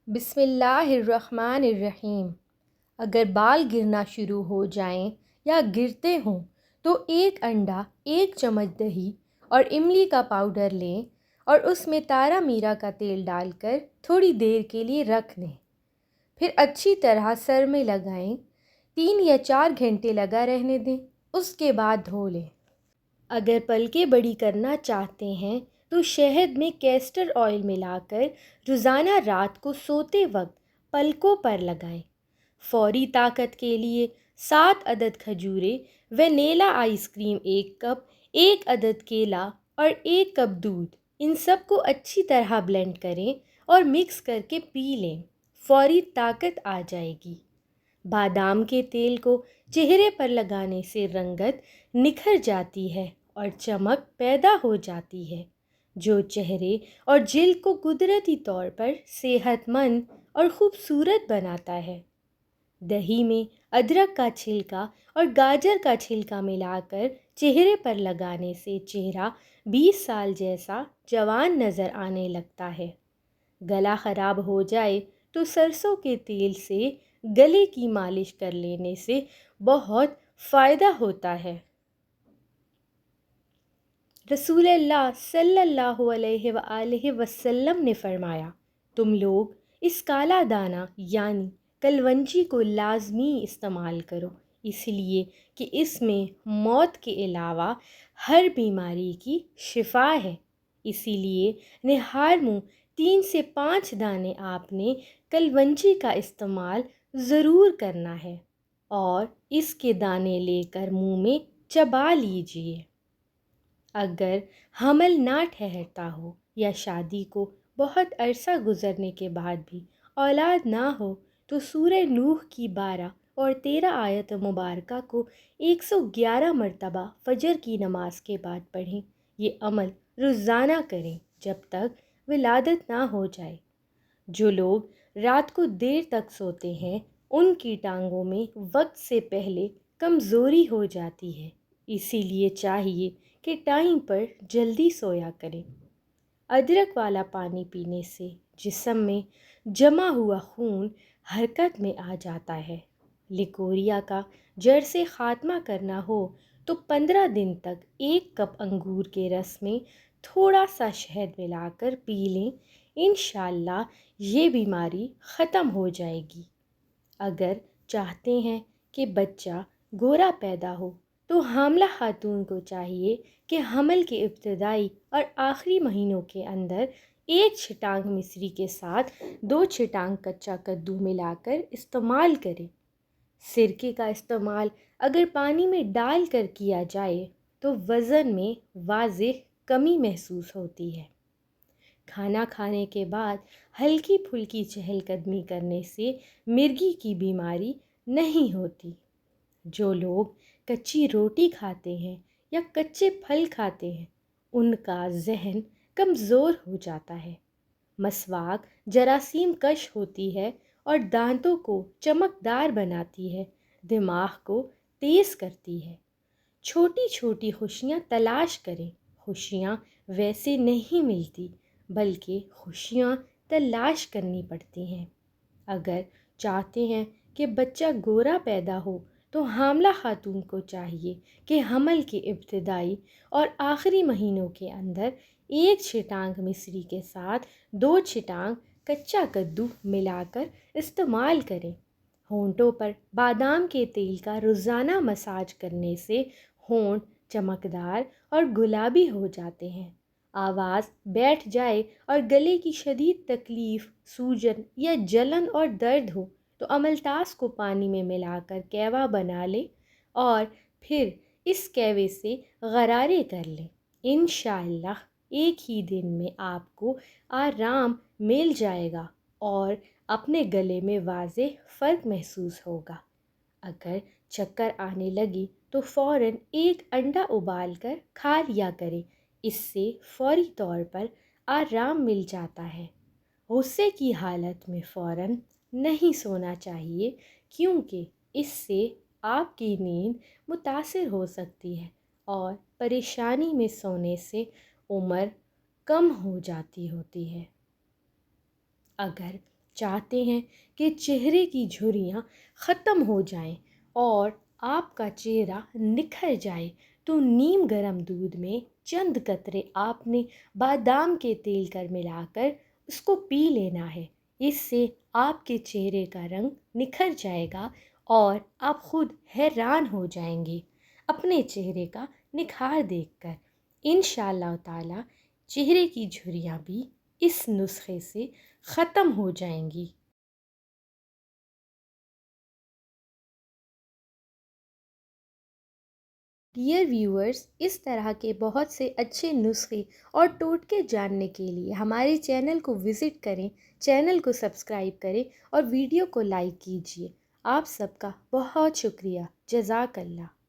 بسم اللہ الرحمن الرحیم۔ اگر بال گرنا شروع ہو جائیں یا گرتے ہوں تو ایک انڈا، ایک چمچ دہی اور املی کا پاؤڈر لیں اور اس میں تارا میرا کا تیل ڈال کر تھوڑی دیر کے لیے رکھ دیں۔ پھر اچھی طرح سر میں لگائیں، 3 یا 4 گھنٹے لگا رہنے دیں، اس کے بعد دھو لیں۔ اگر پلکیں بڑی کرنا چاہتے ہیں تو شہد میں کیسٹر آئل ملا کر روزانہ رات کو سوتے وقت پلکوں پر لگائیں۔ فوری طاقت کے لیے 7 عدد کھجوریں، وینیلا آئس کریم 1 کپ، 1 عدد کیلا اور 1 کپ دودھ، ان سب کو اچھی طرح بلینڈ کریں اور مکس کر کے پی لیں، فوری طاقت آ جائے گی۔ بادام کے تیل کو چہرے پر لگانے سے رنگت نکھر جاتی ہے اور چمک پیدا ہو جاتی ہے، جو چہرے اور جلد کو قدرتی طور پر صحت مند اور خوبصورت بناتا ہے۔ دہی میں ادرک کا چھلکا اور گاجر کا چھلکا ملا کر چہرے پر لگانے سے چہرہ 20 سال جیسا جوان نظر آنے لگتا ہے۔ گلا خراب ہو جائے تو سرسوں کے تیل سے گلے کی مالش کر لینے سے بہت فائدہ ہوتا ہے۔ رسول اللہ صلی اللہ علیہ وآلہ وسلم نے فرمایا، تم لوگ اس کالا دانہ یعنی کلونجی کو لازمی استعمال کرو، اس لیے کہ اس میں موت کے علاوہ ہر بیماری کی شفا ہے۔ اسی لیے نہار منہ 3 سے 5 دانے آپ نے کلونجی کا استعمال ضرور کرنا ہے اور اس کے دانے لے کر منہ میں چبا لیجیے۔ اگر حمل نہ ٹھہرتا ہو یا شادی کو بہت عرصہ گزرنے کے بعد بھی اولاد نہ ہو تو سورہ نوح کی 12 اور 13 آیت مبارکہ کو 111 مرتبہ فجر کی نماز کے بعد پڑھیں۔ یہ عمل روزانہ کریں جب تک ولادت نہ ہو جائے۔ جو لوگ رات کو دیر تک سوتے ہیں ان کی ٹانگوں میں وقت سے پہلے کمزوری ہو جاتی ہے، اسی لیے چاہیے کہ ٹائم پر جلدی سویا کریں۔ ادرک والا پانی پینے سے جسم میں جمع ہوا خون حرکت میں آ جاتا ہے۔ لیکوریا کا جڑ سے خاتمہ کرنا ہو تو 15 دن تک 1 کپ انگور کے رس میں تھوڑا سا شہد ملا کر پی لیں، انشاءاللہ یہ بیماری ختم ہو جائے گی۔ اگر چاہتے ہیں کہ بچہ گورا پیدا ہو تو حاملہ خاتون کو چاہیے کہ حمل کے ابتدائی اور آخری مہینوں کے اندر 1 چھٹانگ مصری کے ساتھ 2 چھٹانگ کچا کدو ملا کر استعمال کرے۔ سرکے کا استعمال اگر پانی میں ڈال کر کیا جائے تو وزن میں واضح کمی محسوس ہوتی ہے۔ کھانا کھانے کے بعد ہلکی پھلکی چہل قدمی کرنے سے مرگی کی بیماری نہیں ہوتی۔ جو لوگ کچی روٹی کھاتے ہیں یا کچے پھل کھاتے ہیں ان کا ذہن کمزور ہو جاتا ہے۔ مسواک جراثیم کش ہوتی ہے اور دانتوں کو چمکدار بناتی ہے، دماغ کو تیز کرتی ہے۔ چھوٹی چھوٹی خوشیاں تلاش کریں، خوشیاں ویسے نہیں ملتی بلکہ خوشیاں تلاش کرنی پڑتی ہیں۔ اگر چاہتے ہیں کہ بچہ گورا پیدا ہو تو حاملہ خاتون کو چاہیے کہ حمل کے ابتدائی اور آخری مہینوں کے اندر 1 چھٹانگ مصری کے ساتھ 2 چھٹانگ کچا کدو ملا کر استعمال کریں۔ ہونٹوں پر بادام کے تیل کا روزانہ مساج کرنے سے ہونٹ چمکدار اور گلابی ہو جاتے ہیں۔ آواز بیٹھ جائے اور گلے کی شدید تکلیف، سوجن یا جلن اور درد ہو تو املتاس کو پانی میں ملا کر کیوا بنا لیں اور پھر اس کیوے سے غرارے کر لیں، انشاءاللہ ایک ہی دن میں آپ کو آرام مل جائے گا اور اپنے گلے میں واضح فرق محسوس ہوگا۔ اگر چکر آنے لگی تو فوراً 1 انڈا ابال کر کھا لیا کریں، اس سے فوری طور پر آرام مل جاتا ہے۔ غصے کی حالت میں فوراً نہیں سونا چاہیے کیونکہ اس سے آپ کی نیند متاثر ہو سکتی ہے اور پریشانی میں سونے سے عمر کم ہو جاتی ہوتی ہے۔ اگر چاہتے ہیں کہ چہرے کی جھریاں ختم ہو جائیں اور آپ کا چہرہ نکھر جائے تو نیم گرم دودھ میں چند قطرے آپ نے بادام کے تیل کر ملا کر اس کو پی لینا ہے۔ اس سے آپ کے چہرے کا رنگ نکھر جائے گا اور آپ خود حیران ہو جائیں گے اپنے چہرے کا نکھار دیکھ کر۔ انشاءاللہ تعالی چہرے کی جھریاں بھی اس نسخے سے ختم ہو جائیں گی۔ ڈیئر ویورز، اس طرح کے بہت سے اچھے نسخے اور ٹوٹکے جاننے کے لیے ہمارے چینل کو وزٹ کریں، چینل کو سبسکرائب کریں اور ویڈیو کو لائک کیجیے۔ آپ سب کا بہت شکریہ۔ جزاک اللہ۔